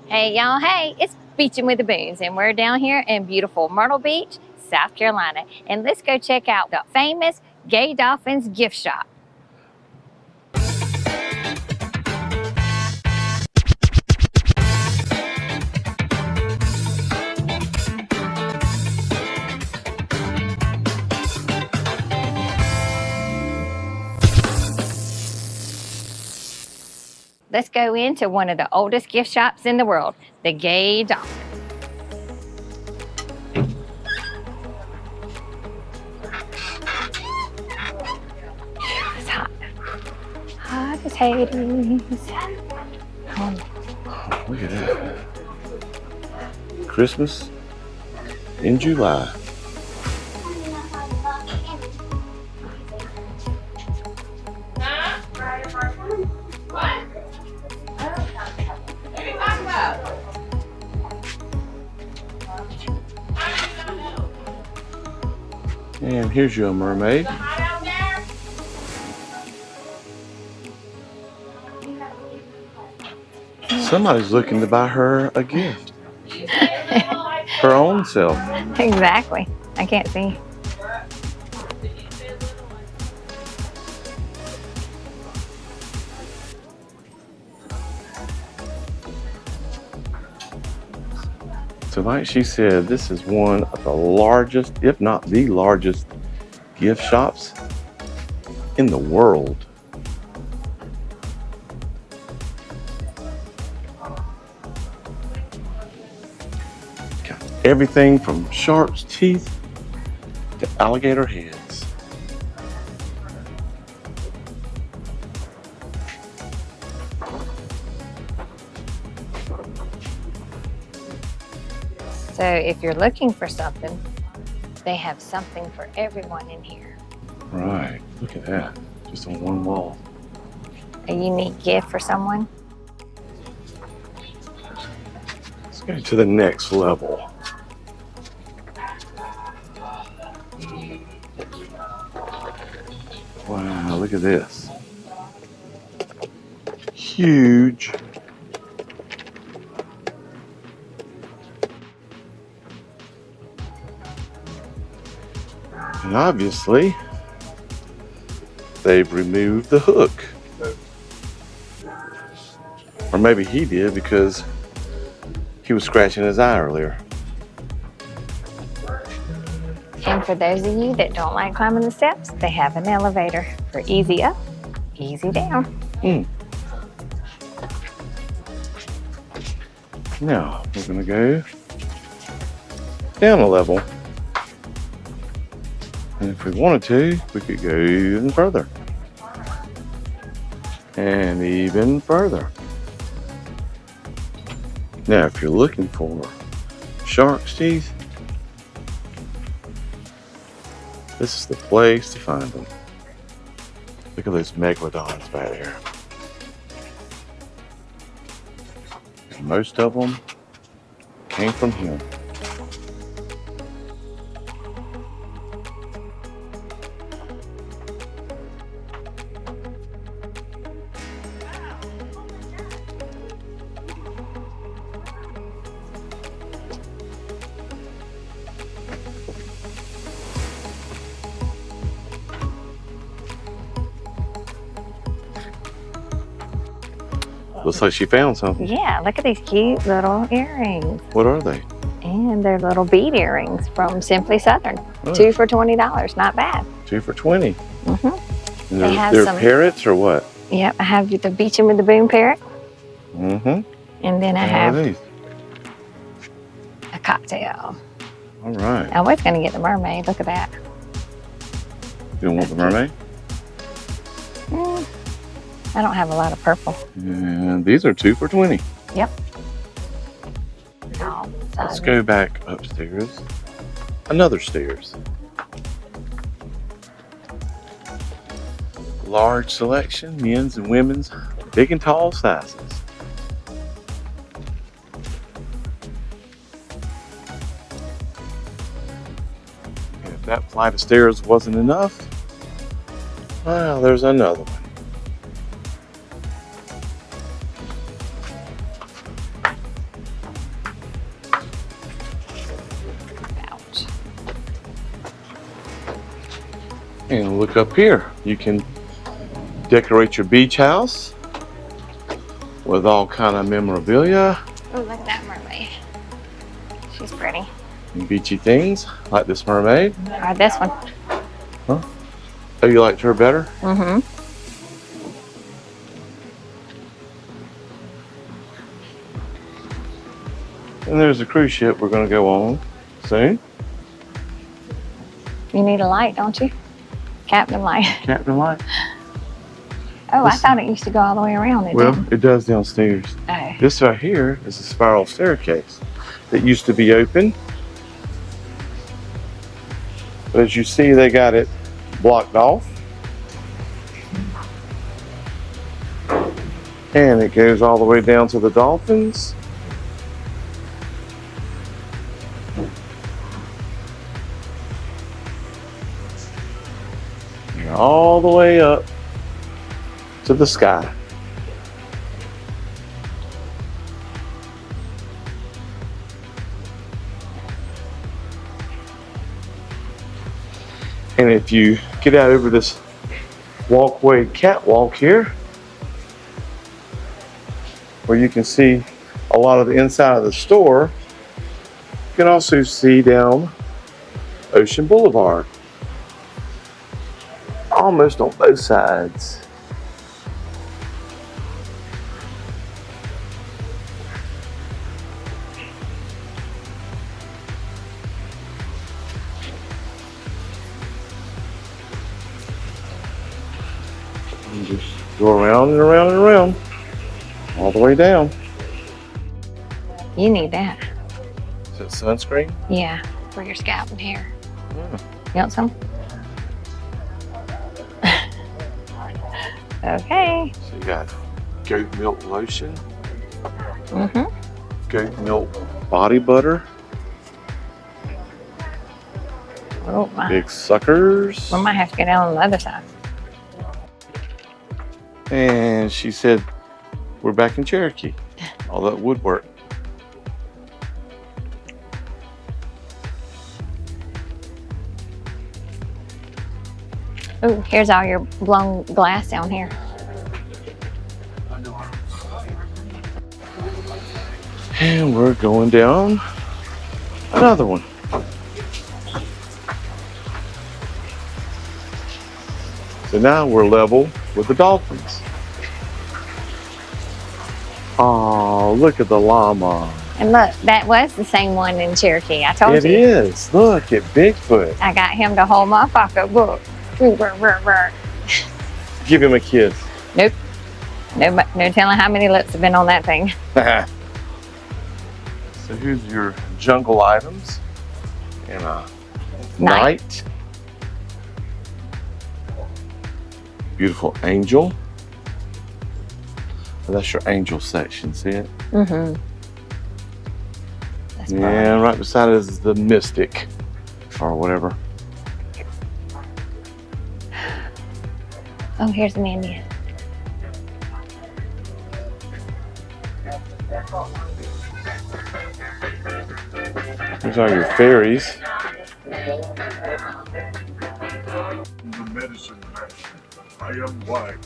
Hey y'all, hey, it's Beachin with the Boones, and we're down here in beautiful Myrtle Beach, South Carolina. And let's go check out the famous Gay Dolphins gift shop. Let's go into one of the oldest gift shops in the world, the Gay Dolphin. It's hot. Hot as Hades. Oh, look at that. Christmas in July. And here's your mermaid. Somebody's looking to buy her a gift. Her own self. Exactly. I can't see. So like she said, this is one of the largest, if not the largest, gift shops in the world. Got everything from shark's teeth to alligator heads. So if you're looking for something, they have something for everyone in here. Right, look at that, just on one wall. A unique gift for someone. Let's go to the next level. Wow, look at this. Huge. And obviously, they've removed the hook. Or maybe he did because he was scratching his eye earlier. And for those of you that don't like climbing the steps, they have an elevator for easy up, easy down. Now, we're gonna go down a level. And if we wanted to, we could go even further. And even further. Now, if you're looking for shark's teeth, this is the place to find them. Look at those megalodons back there. And most of them came from him. Looks like she found something. Yeah, look at these cute little earrings. What are they? And they're little bead earrings from Simply Southern. Oh. 2 for $20, not bad. 2 for $20. Mm-hmm. And They have they're some parrots or what? Yep, I have the Beachin with the Boone parrot. Mm-hmm. And then I What are have these? a cocktail. All right. I was going to get the mermaid. Look at that. You don't want the mermaid? I don't have a lot of purple. And these are 2 for $20. Yep. Oh, Let's go back upstairs. Another stairs. Large selection, men's and women's, big and tall sizes. And if that flight of stairs wasn't enough, well, there's another one. And look up here. You can decorate your beach house with all kind of memorabilia. Oh, look at that mermaid. She's pretty. And beachy things like this mermaid. Or this one. Huh? Oh, you liked her better? Mm-hmm. And there's a cruise ship we're going to go on soon. You need a light, don't you? Captain Light. Captain Light. Oh, I thought it used to go all the way around. Well, it does downstairs. Oh. This right here is a spiral staircase that used to be open. But as you see, they got it blocked off. And it goes all the way down to the dolphins. And all the way up to the sky. And if you get out over this walkway catwalk here, where you can see a lot of the inside of the store, you can also see down Ocean Boulevard. Almost on both sides. And just go around and around and around, all the way down. You need that. Is that sunscreen? Yeah, for your scalp and hair. Yeah. You want some? Okay. So you got goat milk lotion, Mm-hmm. goat milk body butter, Oh, my. big suckers. We might have to go down on the other side. And she said, we're back in Cherokee. All that woodwork. Oh, here's all your blown glass down here. And we're going down another one. So now we're level with the dolphins. Oh, look at the llama. And look, that was the same one in Cherokee. I told It you. is. Look at Bigfoot. I got him to hold my pocketbook. Give Give him a kiss. Nope. No telling how many lips have been on that thing. So here's your jungle items and a knight. Beautiful angel. Well, that's your angel section, see it? Mm-hmm. That's And right beside it is the mystic or whatever. Oh, here's an Indian. These are your fairies. The medicine man. I am wise,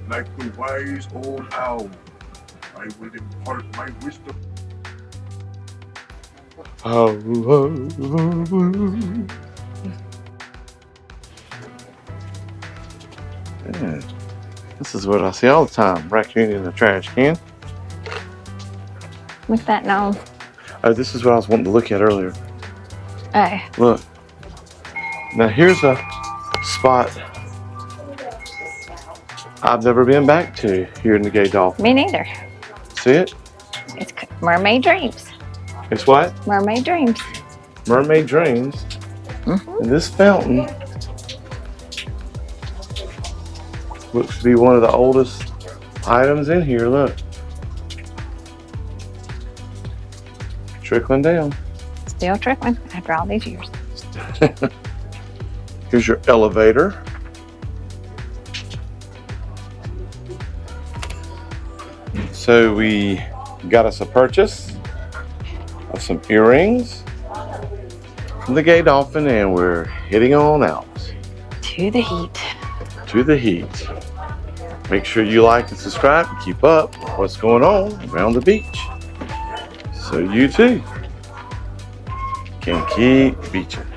like the wise old owl. I will impart my wisdom. Oh, oh, oh, oh. Yeah. This is what I see all the time. Raccoon in the trash can. What's that known? Oh, this is what I was wanting to look at earlier. Oh, Look. Now here's a spot I've never been back to here in the Gay Dolphin. me neither. See it? It's Mermaid Dreams. It's what? Mermaid Dreams. Mermaid Dreams. Mm-hmm. And this fountain looks to be one of the oldest items in here. Look. Trickling down. Still trickling after all these years. Here's your elevator. So we got us a purchase of some earrings from the Gay Dolphin and we're heading on out. To To the heat. To the heat. Make sure you like and subscribe and keep up with what's going on around the beach, so you too can keep beaching.